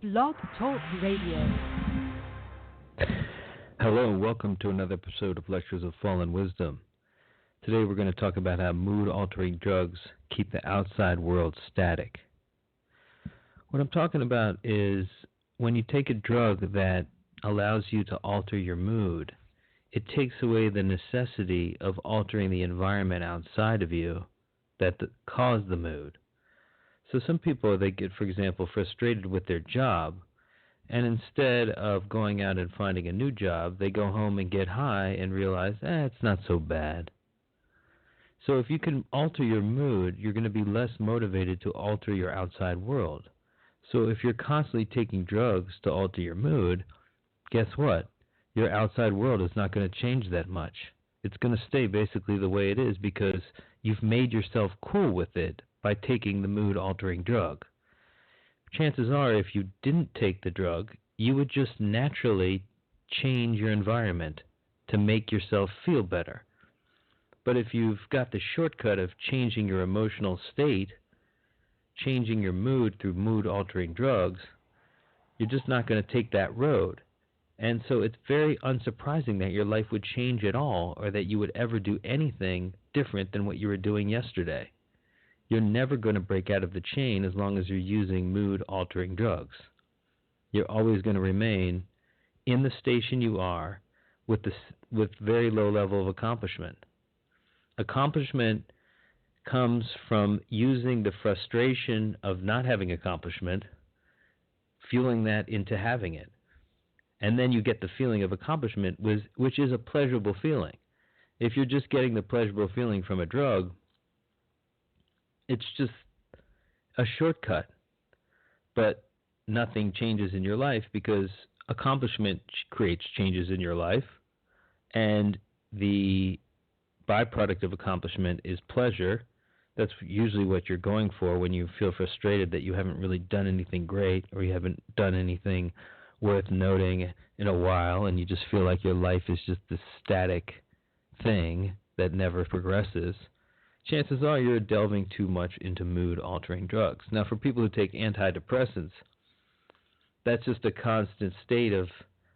Blog Talk Radio. Hello and welcome to another episode of Lectures of Fallen Wisdom. Today we're going to talk about how mood-altering drugs keep the outside world static. What I'm talking about is when you take a drug that allows you to alter your mood, it takes away the necessity of altering the environment outside of you that caused the mood. So some people, they get, for example, frustrated with their job, and instead of going out and finding a new job, they go home and get high and realize, it's not so bad. So if you can alter your mood, you're going to be less motivated to alter your outside world. So if you're constantly taking drugs to alter your mood, guess what? Your outside world is not going to change that much. It's going to stay basically the way it is because you've made yourself cool with it by taking the mood-altering drug. Chances are, if you didn't take the drug, you would just naturally change your environment to make yourself feel better. But if you've got the shortcut of changing your emotional state, changing your mood through mood-altering drugs, you're just not going to take that road. And so it's very unsurprising that your life would change at all or that you would ever do anything different than what you were doing yesterday. You're never going to break out of the chain as long as you're using mood-altering drugs. You're always going to remain in the station you are with very low level of accomplishment. Accomplishment comes from using the frustration of not having accomplishment, fueling that into having it. And then you get the feeling of accomplishment, which is a pleasurable feeling. If you're just getting the pleasurable feeling from a drug, it's just a shortcut, but nothing changes in your life because accomplishment creates changes in your life, and the byproduct of accomplishment is pleasure. That's usually what you're going for when you feel frustrated that you haven't really done anything great or you haven't done anything worth noting in a while, and you just feel like your life is just this static thing that never progresses. Chances are you're delving too much into mood-altering drugs. Now, for people who take antidepressants, that's just a constant state of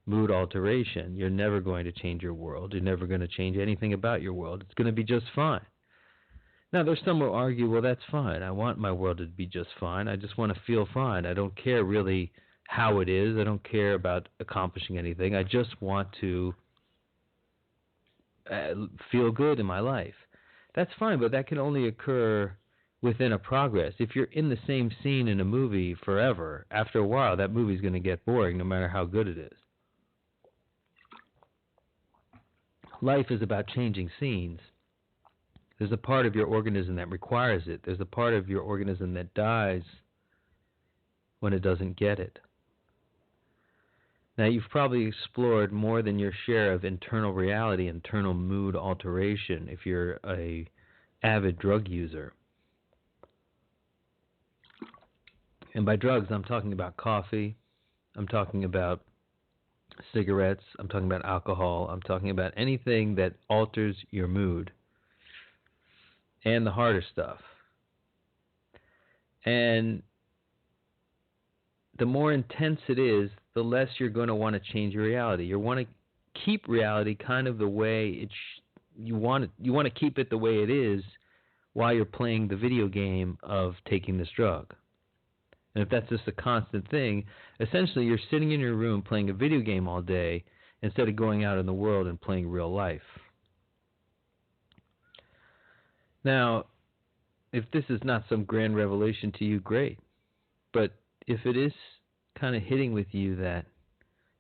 mood alteration. You're never going to change your world. You're never going to change anything about your world. It's going to be just fine. Now, there's some who argue, well, that's fine. I want my world to be just fine. I just want to feel fine. I don't care really how it is. I don't care about accomplishing anything. I just want to feel good in my life. That's fine, but that can only occur within a progress. If you're in the same scene in a movie forever, after a while, that movie's going to get boring no matter how good it is. Life is about changing scenes. There's a part of your organism that requires it. There's a part of your organism that dies when it doesn't get it. Now, you've probably explored more than your share of internal reality, internal mood alteration, if you're a avid drug user. And by drugs, I'm talking about coffee, I'm talking about cigarettes, I'm talking about alcohol, I'm talking about anything that alters your mood, and the harder stuff. And the more intense it is, the less you're going to want to change your reality. You want to keep reality kind of the way you want it. You want to keep it the way it is while you're playing the video game of taking this drug. And if that's just a constant thing, essentially you're sitting in your room playing a video game all day instead of going out in the world and playing real life. Now, if this is not some grand revelation to you, great. But if it is kind of hitting with you that,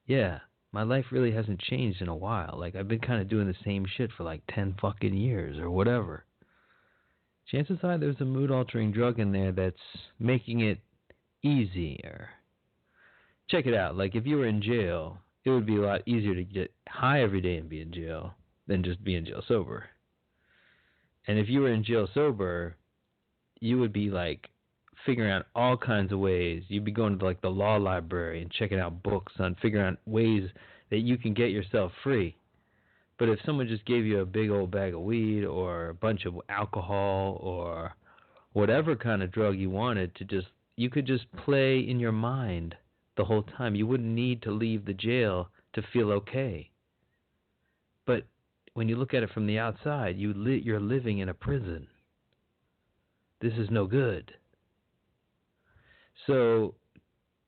yeah, my life really hasn't changed in a while. Like, I've been kind of doing the same shit for like 10 fucking years or whatever. Chances are there's a mood-altering drug in there that's making it easier. Check it out. Like, if you were in jail, it would be a lot easier to get high every day and be in jail than just be in jail sober. And if you were in jail sober, you would be like figuring out all kinds of ways. You'd be going to like the law library and checking out books on figuring out ways that you can get yourself free. But if someone just gave you a big old bag of weed or a bunch of alcohol or whatever kind of drug you wanted to just, you could just play in your mind the whole time. You wouldn't need to leave the jail to feel okay. But when you look at it from the outside, you're living in a prison. This is no good. So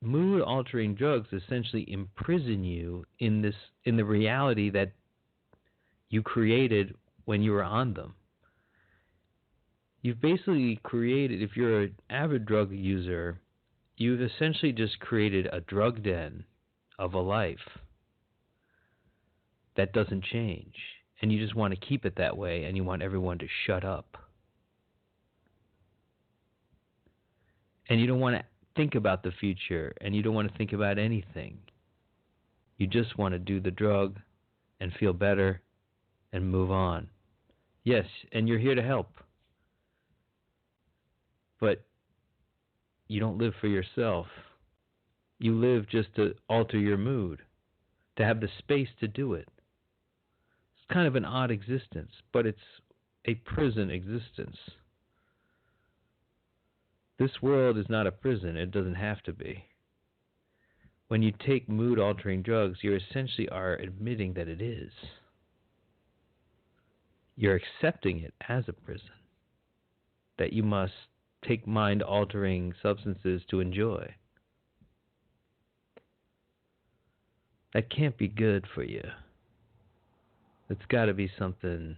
mood-altering drugs essentially imprison you in the reality that you created when you were on them. You've basically created, if you're an avid drug user, you've essentially just created a drug den of a life that doesn't change. And you just want to keep it that way, and you want everyone to shut up. And you don't want to think about the future, and you don't want to think about anything. You just want to do the drug and feel better and move on. Yes, and you're here to help. But you don't live for yourself. You live just to alter your mood, to have the space to do it. It's kind of an odd existence, but it's a prison existence. This world is not a prison. It doesn't have to be. When you take mood-altering drugs, you essentially are admitting that it is. You're accepting it as a prison, that you must take mind-altering substances to enjoy. That can't be good for you. It's got to be something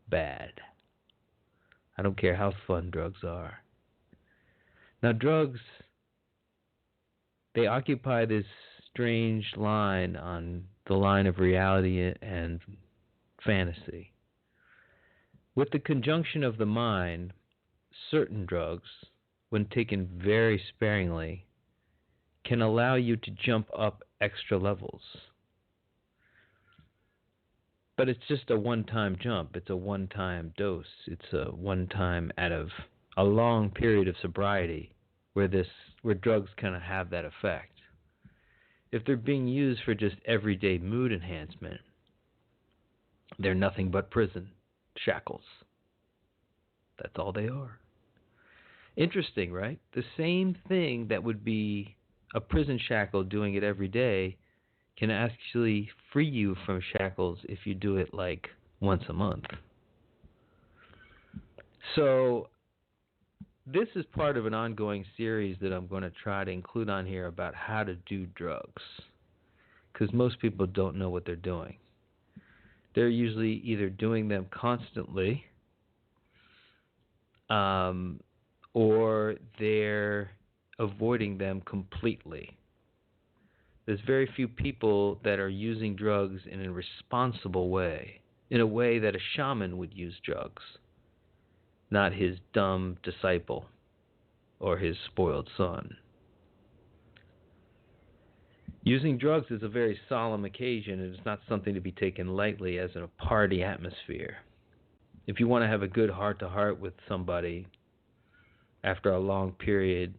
bad. I don't care how fun drugs are. Now, drugs, they occupy this strange line on the line of reality and fantasy. With the conjunction of the mind, certain drugs, when taken very sparingly, can allow you to jump up extra levels. But it's just a one-time jump. It's a one-time dose. It's a one-time out of a long period of sobriety where drugs kind of have that effect. If they're being used for just everyday mood enhancement, they're nothing but prison shackles. That's all they are. Interesting, right? The same thing that would be a prison shackle doing it every day can actually free you from shackles if you do it like once a month. So this is part of an ongoing series that I'm going to try to include on here about how to do drugs, because most people don't know what they're doing. They're usually either doing them constantly or they're avoiding them completely. There's very few people that are using drugs in a responsible way, in a way that a shaman would use drugs, not his dumb disciple or his spoiled son. Using drugs is a very solemn occasion, and it's not something to be taken lightly as in a party atmosphere. If you want to have a good heart-to-heart with somebody after a long period,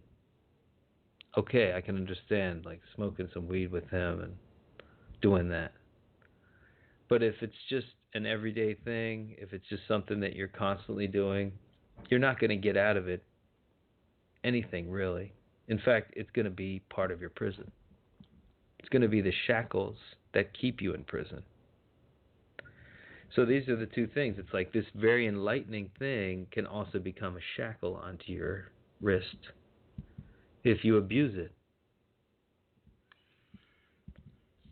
okay, I can understand, like smoking some weed with him and doing that. But if it's just an everyday thing, if it's just something that you're constantly doing, you're not going to get out of it anything, really. In fact, it's going to be part of your prison. It's going to be the shackles that keep you in prison. So these are the two things. It's like this very enlightening thing can also become a shackle onto your wrist if you abuse it.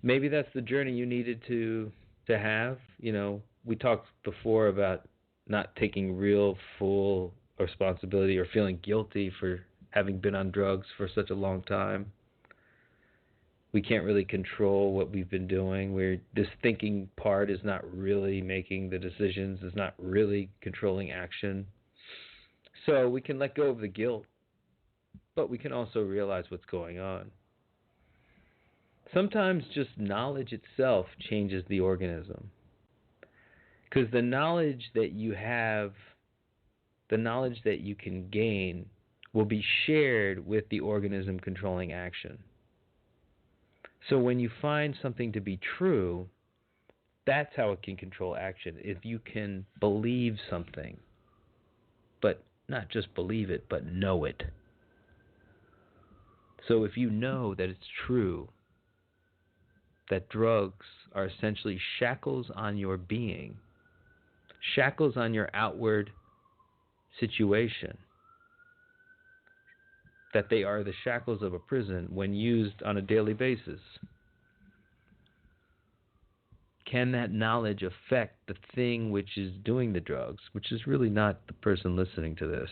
Maybe that's the journey you needed to have. You know, we talked before about not taking real full responsibility or feeling guilty for having been on drugs for such a long time. We can't really control what we've been doing. This thinking part is not really making the decisions, is not really controlling action. So we can let go of the guilt, but we can also realize what's going on. Sometimes just knowledge itself changes the organism. Because the knowledge that you have, the knowledge that you can gain, will be shared with the organism controlling action. So when you find something to be true, that's how it can control action. If you can believe something, but not just believe it, but know it. So if you know that it's true that drugs are essentially shackles on your being, shackles on your outward situation, that they are the shackles of a prison when used on a daily basis, can that knowledge affect the thing which is doing the drugs, which is really not the person listening to this,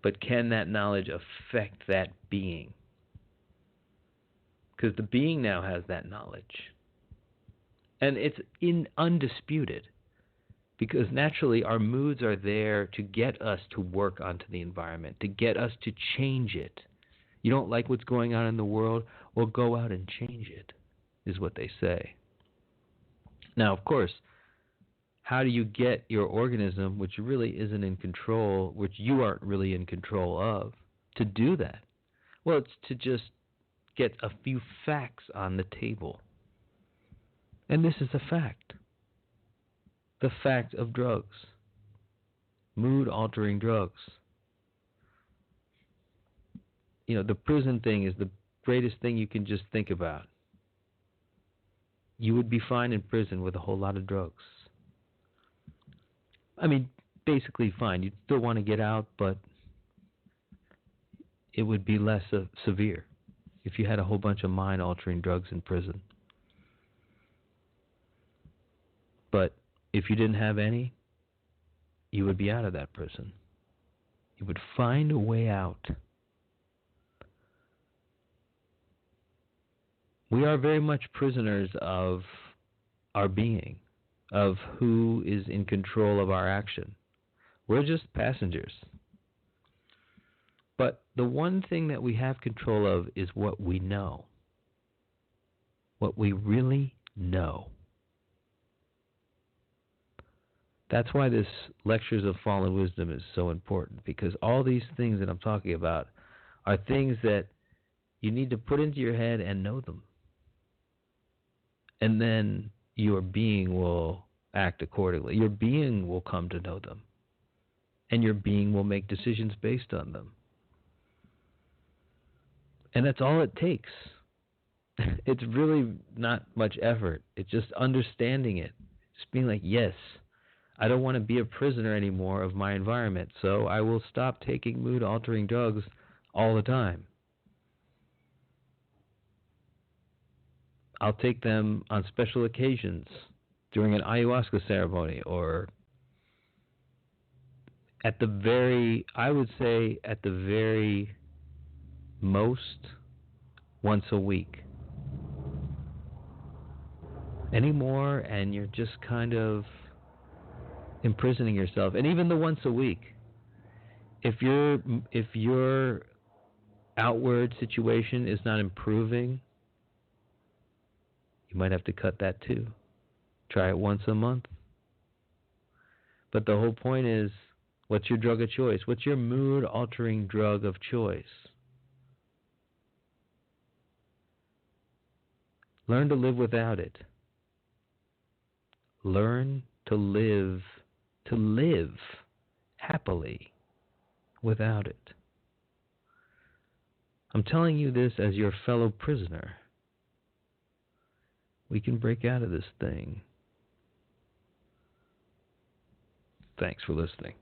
but can that knowledge affect that being? Because the being now has that knowledge. And it's undisputed. Because naturally, our moods are there to get us to work onto the environment, to get us to change it. You don't like what's going on in the world? Well, go out and change it, is what they say. Now, of course, how do you get your organism, which really isn't in control, which you aren't really in control of, to do that? Well, it's to just get a few facts on the table. And this is a fact. The fact of drugs. Mood-altering drugs. You know, the prison thing is the greatest thing you can just think about. You would be fine in prison with a whole lot of drugs. I mean, basically fine. You'd still want to get out, but it would be less severe if you had a whole bunch of mind-altering drugs in prison. But if you didn't have any, you would be out of that prison. You would find a way out. We are very much prisoners of our being, of who is in control of our action. We're just passengers. But the one thing that we have control of is what we know. What we really know. That's why this Lectures of Fallen Wisdom is so important, because all these things that I'm talking about are things that you need to put into your head and know them. And then your being will act accordingly. Your being will come to know them. And your being will make decisions based on them. And that's all it takes. It's really not much effort. It's just understanding it. Just being like, yes, I don't want to be a prisoner anymore of my environment, so I will stop taking mood-altering drugs all the time. I'll take them on special occasions during an ayahuasca ceremony, or at the very most, once a week. Any more, and you're just kind of imprisoning yourself. And even the once a week, if your outward situation is not improving, you might have to cut that too. Try it once a month. But the whole point is, what's your drug of choice? What's your mood-altering drug of choice? Learn to live without it. Learn to live happily without it. I'm telling you this as your fellow prisoner. We can break out of this thing. Thanks for listening.